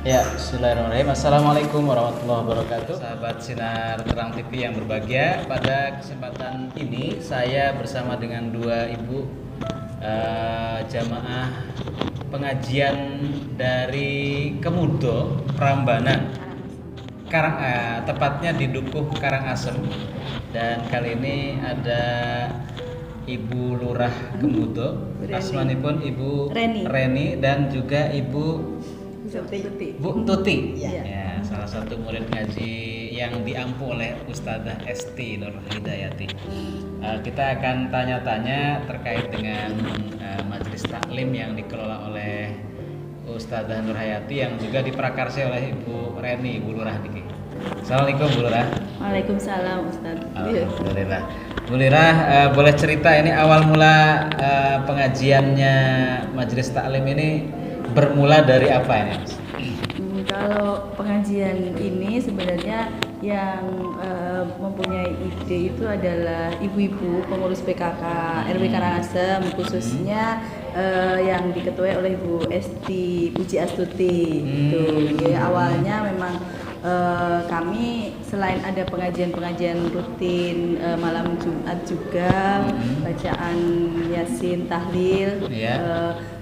Ya, bismillahirrahmanirrahim. Assalamualaikum warahmatullahi wabarakatuh. Sahabat Sinar Terang TV yang berbahagia, pada kesempatan ini saya bersama dengan dua ibu jamaah pengajian dari Kemudo, Prambanan, tepatnya di Dukuh Karangasem. Dan kali ini ada Ibu Lurah Kemudo, asmanipun Ibu Reni dan juga Ibu Bu Tuti, ya, salah satu murid ngaji yang diampu oleh Ustadzah Esti Nur Hidayati. Kita akan tanya-tanya terkait dengan majelis taklim yang dikelola oleh Ustadzah Nur Hayati yang juga diprakarsai oleh Ibu Reni, Ibu Lurah Diki. Assalamualaikum Bu Lurah. Waalaikumsalam Ustadz. Alhamdulillah. Bu Lurah, boleh cerita ini awal mula pengajiannya majelis taklim ini bermula dari apa ini? Kalau pengajian ini sebenarnya yang mempunyai ide itu adalah ibu-ibu pengurus PKK RW Karangasem, khususnya yang diketuai oleh Ibu Esti Puji Astuti. Ya, awalnya memang kami selain ada pengajian-pengajian rutin malam Jumat juga, bacaan Yasin, tahlil,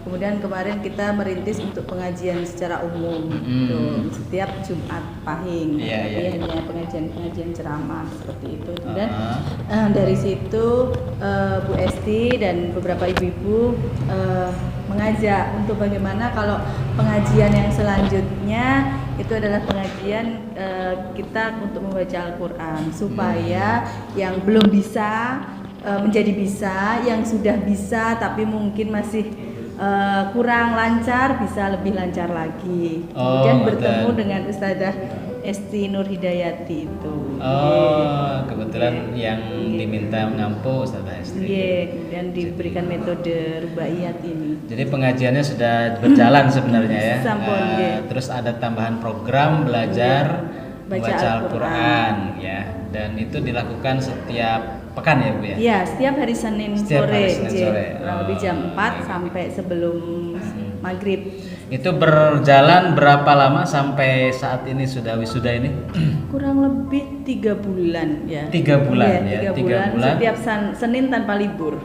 kemudian kemarin kita merintis untuk pengajian secara umum setiap Jumat Pahing, hanya pengajian-pengajian ceramah seperti itu. Kemudian dari situ Bu Esti dan beberapa ibu-ibu mengajak untuk bagaimana kalau pengajian yang selanjutnya itu adalah pengajian kita untuk membaca Al-Quran supaya yang belum bisa menjadi bisa, yang sudah bisa tapi mungkin masih kurang lancar bisa lebih lancar lagi. Kemudian bertemu dengan Ustadzah Esti Nur Hidayati itu. Kebetulan yang diminta mengampu Ustadzah Esti. Dan diberikan metode rubaiyat ini. Jadi pengajiannya sudah berjalan sebenarnya ya. Terus ada tambahan program belajar baca Al-Quran ya. Dan itu dilakukan setiap pekan ya Bu ya? Iya, setiap hari Senin sore. Kurang lebih jam 4 sampai sebelum maghrib. Itu berjalan berapa lama sampai saat ini sudah wisuda ini? Kurang lebih 3 bulan ya. 3 bulan ya. 3 bulan. Setiap Senin tanpa libur.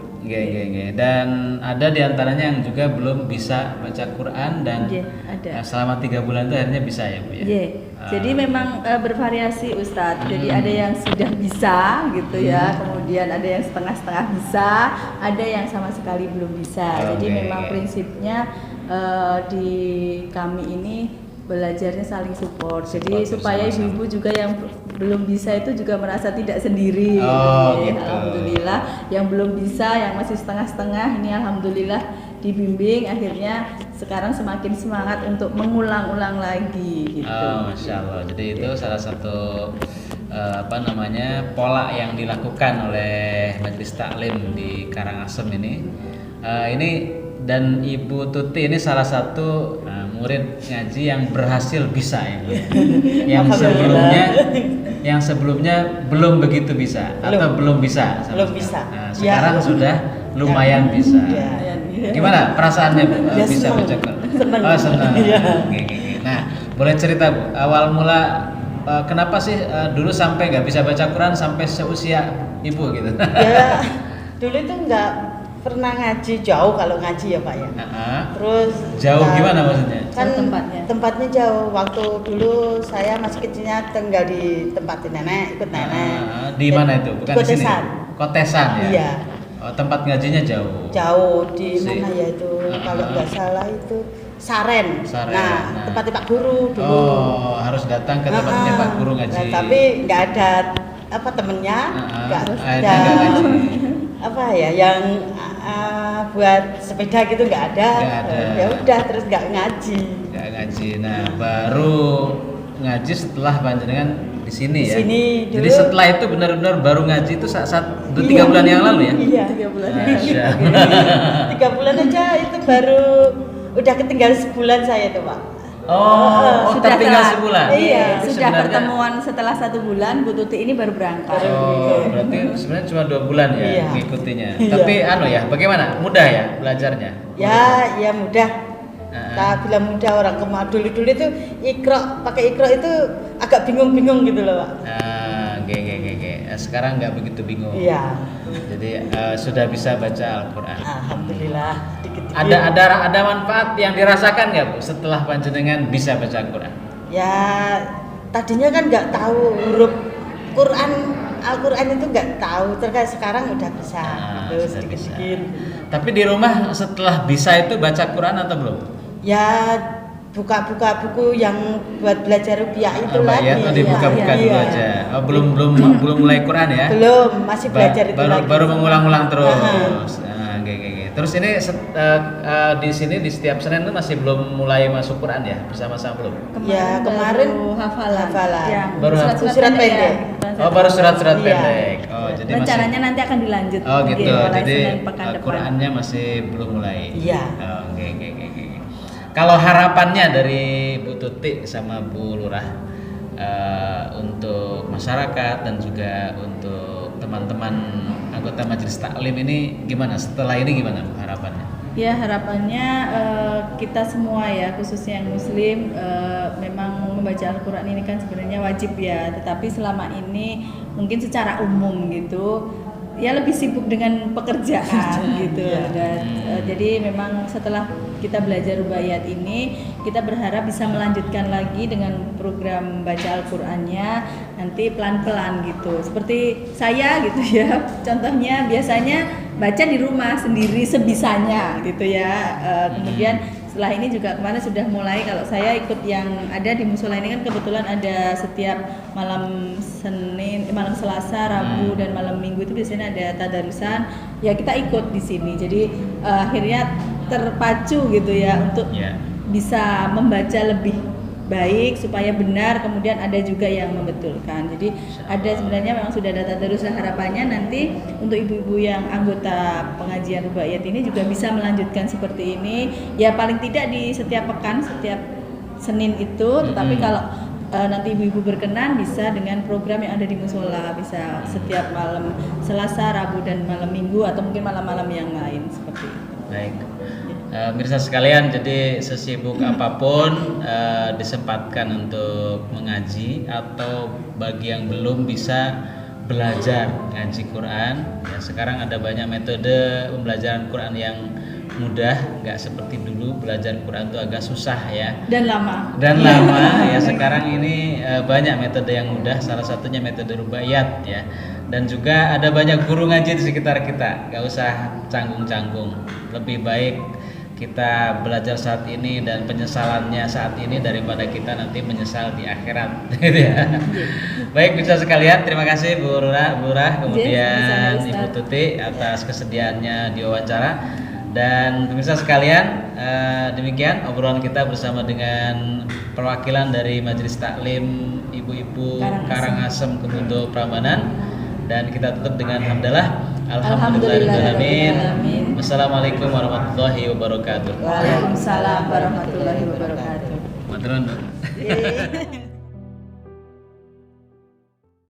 Dan ada diantaranya yang juga belum bisa baca Quran dan ada. Selama 3 bulan itu akhirnya bisa ya Bu ya? Jadi memang bervariasi Ustadz. Jadi ada yang sudah bisa gitu ya, kemudian ada yang setengah-setengah bisa, ada yang sama sekali belum bisa. Jadi memang prinsipnya di kami ini belajarnya saling support. Jadi supaya ibu-ibu juga yang belum bisa itu juga merasa tidak sendiri. Alhamdulillah, yang belum bisa, yang masih setengah-setengah ini alhamdulillah dibimbing, akhirnya sekarang semakin semangat untuk mengulang-ulang lagi gitu. Masya Allah. Jadi itu salah satu pola yang dilakukan oleh Majelis Taklim di Karangasem ini. Dan Ibu Tuti ini salah satu murid ngaji yang berhasil bisa ya. yang sebelumnya belum begitu bisa atau belum bisa. Sekarang sudah lumayan bisa. Gimana perasaannya Bu? Bisa baca Quran? Senang. Nah, boleh cerita Bu, awal mula kenapa sih dulu sampai nggak bisa baca Quran sampai seusia Ibu gitu? Ya, dulu itu nggak pernah ngaji jauh, kalau ngaji ya Pak ya. Terus jauh gimana maksudnya? Kan tempatnya jauh. Waktu dulu saya masih kecilnya tinggal di tempat nenek, ikut nenek. Di mana itu? Bukan Kotesan. di sini. Kotesan ya. Iya. Tempat ngajinya jauh. Jauh di mana ya itu? Kalau nggak salah itu Saren. Nah, tempatnya Pak Guru dulu. Harus datang ke tempatnya Pak Guru ngaji. Nah, tapi nggak ada temennya, nggak ada yang buat sepeda gitu nggak ada. Ya udah, terus nggak ngaji. Nah, baru ngaji setelah panjenengan di sini ya. Dulu. Jadi setelah itu benar-benar baru ngaji itu saat 3 bulan yang lalu ya. Iya, 3 bulan. 3 bulan aja itu baru udah ketinggalan sebulan saya itu Pak. Oh, tinggal sebulan. Iya, sudah pertemuan setelah 1 bulan, Bu Tuti ini baru berangkat. Oh, berarti sebenarnya cuma 2 bulan ya Iya. mengikutinya. Iya. Tapi bagaimana? Mudah ya belajarnya? Ya mudah. Tak bilang mudah, orang dulu itu pakai ikro itu agak bingung gitu loh, Pak. Sekarang nggak begitu bingung. Iya. Jadi sudah bisa baca Al-Qur'an. Alhamdulillah. Dikit-dikit. Ada manfaat yang dirasakan nggak Bu setelah panjenengan bisa baca Al-Qur'an? Ya tadinya kan nggak tahu huruf Al-Qur'an itu nggak tahu, terus sekarang udah bisa. Terus sedikit-sedikit. Tapi di rumah setelah bisa itu baca Quran atau belum? Ya buka-buka buku yang buat belajar rupiah itu lagi. Ya, dibuka-buka dulu aja. Oh, belum mulai Quran ya? Belum, masih belajar itu lagi. Baru mengulang-ulang terus. Terus ini di sini di setiap Senin itu masih belum mulai masuk Quran ya? Bersama-sama belum? Kemarin hafalan. Baru surat pendek. Oh, baru surat-surat pendek. Oh, jadi rencananya nanti akan dilanjut. Oh, gitu. Jadi Senin Qurannya masih belum mulai. Iya. Oke. Kalau harapannya dari Bu Tuti sama Bu Lurah untuk masyarakat dan juga untuk teman-teman anggota Majelis Taklim ini gimana? Setelah ini gimana Bu harapannya? Ya harapannya kita semua ya, khususnya yang Muslim, memang membaca Al-Quran ini kan sebenarnya wajib ya. Tetapi selama ini mungkin secara umum gitu ya lebih sibuk dengan pekerjaan gitu. Dan jadi memang setelah kita belajar rubaiyat ini, kita berharap bisa melanjutkan lagi dengan program baca Al-Qur'annya nanti pelan-pelan gitu. Seperti saya gitu ya. Contohnya biasanya baca di rumah sendiri sebisanya gitu ya. Kemudian setelah ini juga kemarin sudah mulai, kalau saya ikut yang ada di musola ini kan kebetulan ada setiap malam Selasa, Rabu dan malam Minggu itu biasanya ada tadarusan. Ya kita ikut di sini. Jadi akhirnya terpacu gitu ya untuk bisa membaca lebih baik supaya benar, kemudian ada juga yang membetulkan. Jadi ada sebenarnya memang sudah ada tadarus, harapannya nanti untuk ibu-ibu yang anggota pengajian rubaiyat ini juga bisa melanjutkan seperti ini ya, paling tidak di setiap pekan, setiap Senin itu. Tetapi kalau nanti ibu-ibu berkenan bisa dengan program yang ada di musola, bisa setiap malam Selasa, Rabu dan malam Minggu atau mungkin malam-malam yang lain seperti itu. Baik. Mirsa sekalian, jadi sesibuk apapun disempatkan untuk mengaji, atau bagi yang belum bisa belajar ngaji Quran ya, sekarang ada banyak metode pembelajaran Quran yang mudah, nggak seperti dulu belajar Quran itu agak susah ya dan lama ya. Sekarang ini banyak metode yang mudah, salah satunya metode rubaiyat ya. Dan juga ada banyak guru ngaji di sekitar kita, nggak usah canggung-canggung, lebih baik kita belajar saat ini dan penyesalannya saat ini daripada kita nanti menyesal di akhirat gitu ya. Baik, bisa sekalian, terima kasih Bu Lurah kemudian Ibu Tuti atas kesediaannya diwawancara. Dan pemirsa sekalian, demikian obrolan kita bersama dengan perwakilan dari Majelis Taklim Ibu-ibu Karangasem Kemudo Prambanan, dan kita tutup dengan hamdalah. Alhamdulillahirrahmanirrahim. Wassalamualaikum warahmatullahi wabarakatuh. Waalaikumsalam warahmatullahi wabarakatuh.